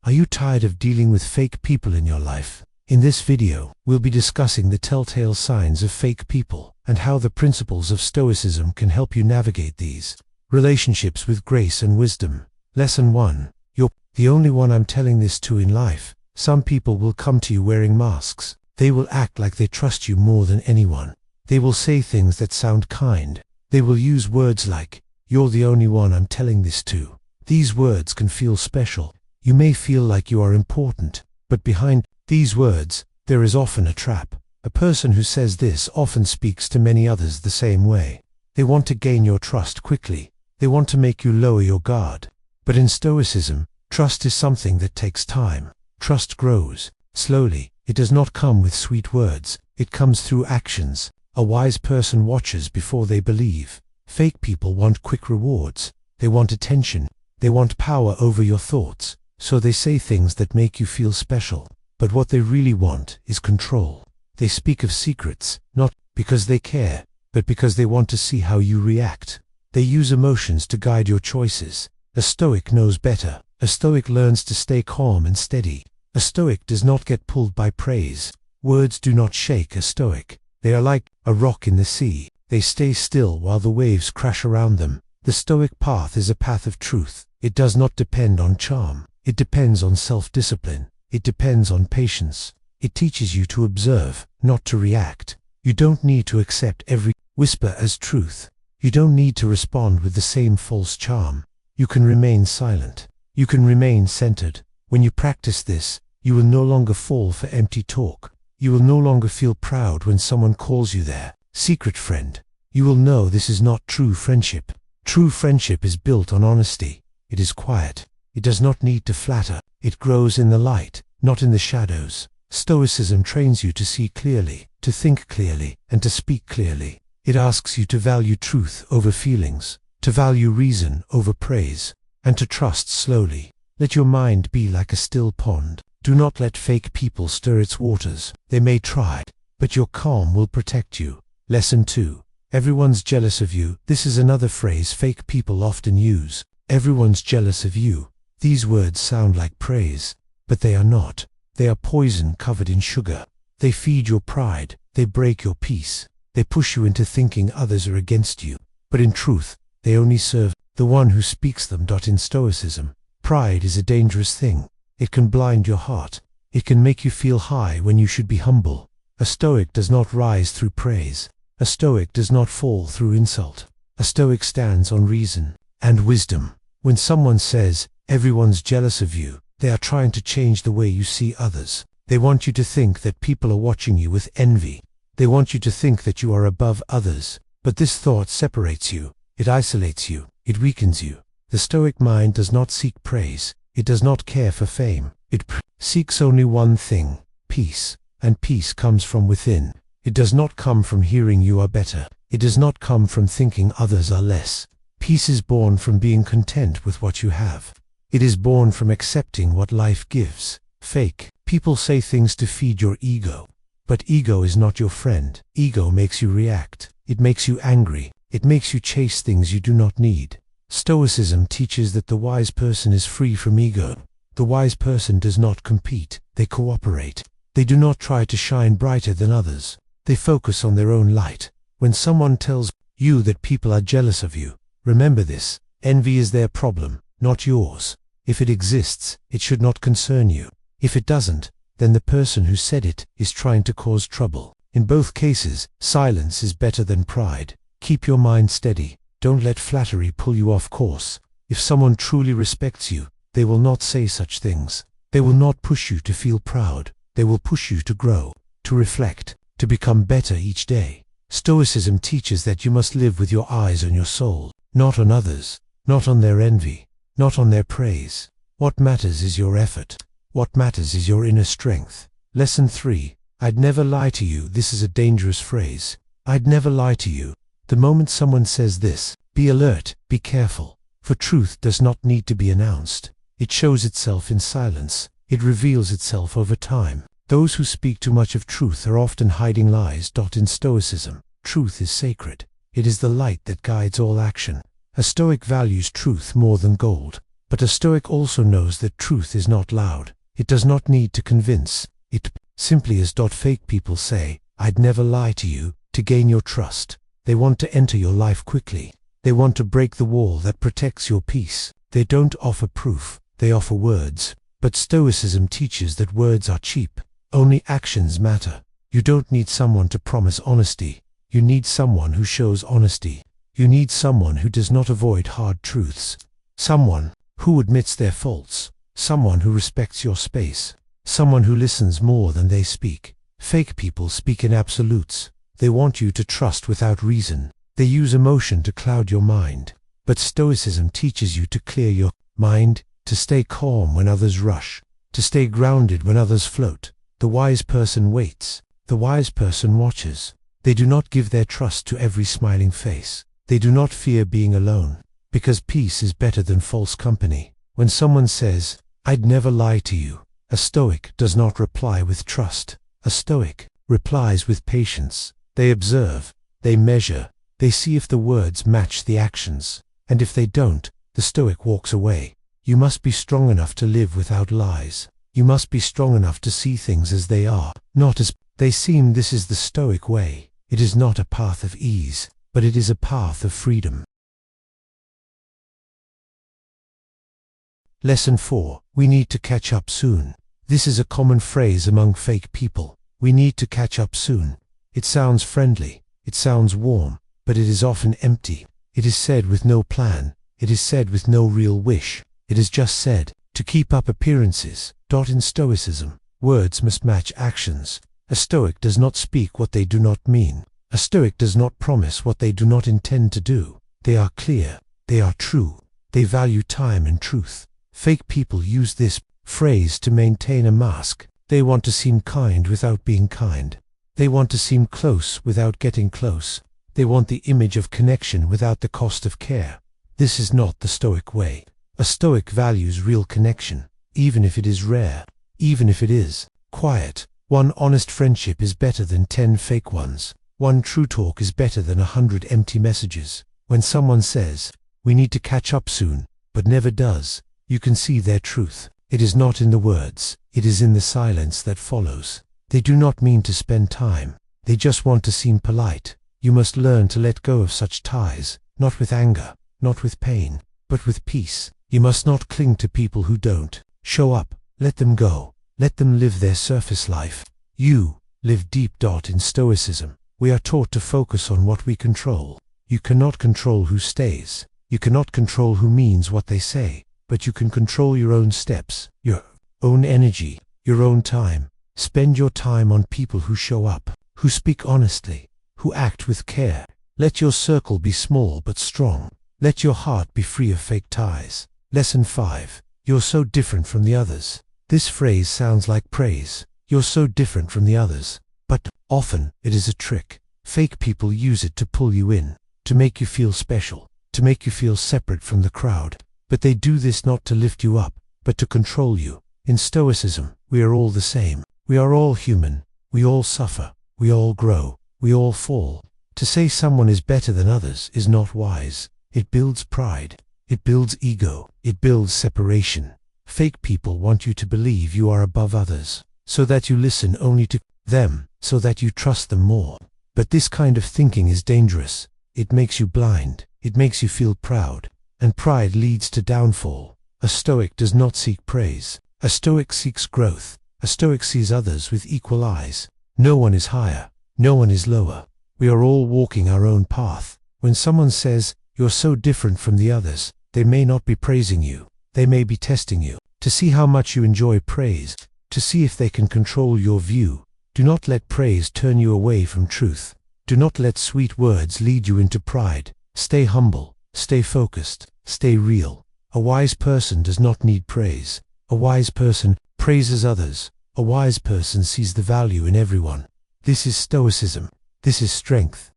Are you tired of dealing with fake people in your life? In this video, we'll be discussing the telltale signs of fake people and how the principles of Stoicism can help you navigate these. Relationships with grace and wisdom. Lesson 1. You're the only one I'm telling this to in life. Some people will come to you wearing masks. They will act like they trust you more than anyone. They will say things that sound kind. They will use words like, "You're the only one I'm telling this to." These words can feel special. You may feel like you are important, but behind these words, there is often a trap. A person who says this often speaks to many others the same way. They want to gain your trust quickly. They want to make you lower your guard. But in Stoicism, trust is something that takes time. Trust grows slowly. It does not come with sweet words. It comes through actions. A wise person watches before they believe. Fake people want quick rewards. They want attention. They want power over your thoughts. So they say things that make you feel special. But what they really want is control. They speak of secrets, not because they care, but because they want to see how you react. They use emotions to guide your choices. A Stoic knows better. A Stoic learns to stay calm and steady. A Stoic does not get pulled by praise. Words do not shake a Stoic. They are like a rock in the sea. They stay still while the waves crash around them. The Stoic path is a path of truth. It does not depend on charm. It depends on self-discipline. It depends on patience. It teaches you to observe, not to react. You don't need to accept every whisper as truth. You don't need to respond with the same false charm. You can remain silent. You can remain centered. When you practice this, you will no longer fall for empty talk. You will no longer feel proud when someone calls you their secret friend. You will know this is not true friendship. True friendship is built on honesty. It is quiet. It does not need to flatter. It grows in the light, not in the shadows. Stoicism trains you to see clearly, to think clearly, and to speak clearly. It asks you to value truth over feelings, to value reason over praise, and to trust slowly. Let your mind be like a still pond. Do not let fake people stir its waters. They may try, but your calm will protect you. Lesson 2. Everyone's jealous of you. This is another phrase fake people often use. Everyone's jealous of you. These words sound like praise, but they are not. They are poison covered in sugar. They feed your pride. They break your peace. They push you into thinking others are against you. But in truth, they only serve the one who speaks them. In Stoicism, pride is a dangerous thing. It can blind your heart. It can make you feel high when you should be humble. A Stoic does not rise through praise. A Stoic does not fall through insult. A Stoic stands on reason and wisdom. When someone says, "Everyone's jealous of you," they are trying to change the way you see others. They want you to think that people are watching you with envy. They want you to think that you are above others. But this thought separates you. It isolates you. It weakens you. The Stoic mind does not seek praise. It does not care for fame. It seeks only one thing, peace. And peace comes from within. It does not come from hearing you are better. It does not come from thinking others are less. Peace is born from being content with what you have. It is born from accepting what life gives. Fake people say things to feed your ego. But ego is not your friend. Ego makes you react. It makes you angry. It makes you chase things you do not need. Stoicism teaches that the wise person is free from ego. The wise person does not compete. They cooperate. They do not try to shine brighter than others. They focus on their own light. When someone tells you that people are jealous of you, remember this. Envy is their problem, not yours. If it exists, it should not concern you. If it doesn't, then the person who said it is trying to cause trouble. In both cases, silence is better than pride. Keep your mind steady. Don't let flattery pull you off course. If someone truly respects you, they will not say such things. They will not push you to feel proud. They will push you to grow, to reflect, to become better each day. Stoicism teaches that you must live with your eyes on your soul, not on others, not on their envy, not on their praise. What matters is your effort. What matters is your inner strength. Lesson 3. I'd never lie to you. This is a dangerous phrase. I'd never lie to you. The moment someone says this, be alert, be careful. For truth does not need to be announced. It shows itself in silence. It reveals itself over time. Those who speak too much of truth are often hiding lies. In Stoicism, truth is sacred. It is the light that guides all action. A Stoic values truth more than gold. But a Stoic also knows that truth is not loud. It does not need to convince. It simply is. Fake people say, "I'd never lie to you," to gain your trust. They want to enter your life quickly. They want to break the wall that protects your peace. They don't offer proof, they offer words. But Stoicism teaches that words are cheap. Only actions matter. You don't need someone to promise honesty. You need someone who shows honesty. You need someone who does not avoid hard truths. Someone who admits their faults. Someone who respects your space. Someone who listens more than they speak. Fake people speak in absolutes. They want you to trust without reason. They use emotion to cloud your mind. But Stoicism teaches you to clear your mind, to stay calm when others rush, to stay grounded when others float. The wise person waits. The wise person watches. They do not give their trust to every smiling face. They do not fear being alone, because peace is better than false company. When someone says, "I'd never lie to you," a Stoic does not reply with trust. A Stoic replies with patience. They observe, they measure, they see if the words match the actions. And if they don't, the Stoic walks away. You must be strong enough to live without lies. You must be strong enough to see things as they are, not as they seem. This is the Stoic way. It is not a path of ease, but it is a path of freedom. Lesson 4. We need to catch up soon. This is a common phrase among fake people. We need to catch up soon. It sounds friendly. It sounds warm, but it is often empty. It is said with no plan. It is said with no real wish. It is just said to keep up appearances. In Stoicism, words must match actions. A Stoic does not speak what they do not mean. A Stoic does not promise what they do not intend to do. They are clear. They are true. They value time and truth. Fake people use this phrase to maintain a mask. They want to seem kind without being kind. They want to seem close without getting close. They want the image of connection without the cost of care. This is not the Stoic way. A Stoic values real connection, even if it is rare, even if it is quiet. One honest friendship is better than 10 fake ones. One true talk is better than 100 empty messages. When someone says, "We need to catch up soon," but never does, you can see their truth. It is not in the words, it is in the silence that follows. They do not mean to spend time. They just want to seem polite. You must learn to let go of such ties, not with anger, not with pain, but with peace. You must not cling to people who don't show up. Let them go. Let them live their surface life. You live deep. In Stoicism, we are taught to focus on what we control. You cannot control who stays. You cannot control who means what they say, but you can control your own steps, your own energy, your own time. Spend your time on people who show up, who speak honestly, who act with care. Let your circle be small but strong. Let your heart be free of fake ties. Lesson 5. You're so different from the others. This phrase sounds like praise. You're so different from the others. But often it is a trick. Fake people use it to pull you in, to make you feel special, to make you feel separate from the crowd. But they do this not to lift you up, but to control you. In Stoicism, we are all the same. We are all human. We all suffer. We all grow. We all fall. To say someone is better than others is not wise. It builds pride. It builds ego. It builds separation. Fake people want you to believe you are above others, so that you listen only to them, so that you trust them more. But this kind of thinking is dangerous. It makes you blind. It makes you feel proud. And pride leads to downfall. A Stoic does not seek praise. A Stoic seeks growth. A Stoic sees others with equal eyes. No one is higher. No one is lower. We are all walking our own path. When someone says, "You're so different from the others," they may not be praising you. They may be testing you, to see how much you enjoy praise, to see if they can control your view. Do not let praise turn you away from truth. Do not let sweet words lead you into pride. Stay humble, stay focused, stay real. A wise person does not need praise. A wise person praises others. A wise person sees the value in everyone. This is Stoicism. This is strength.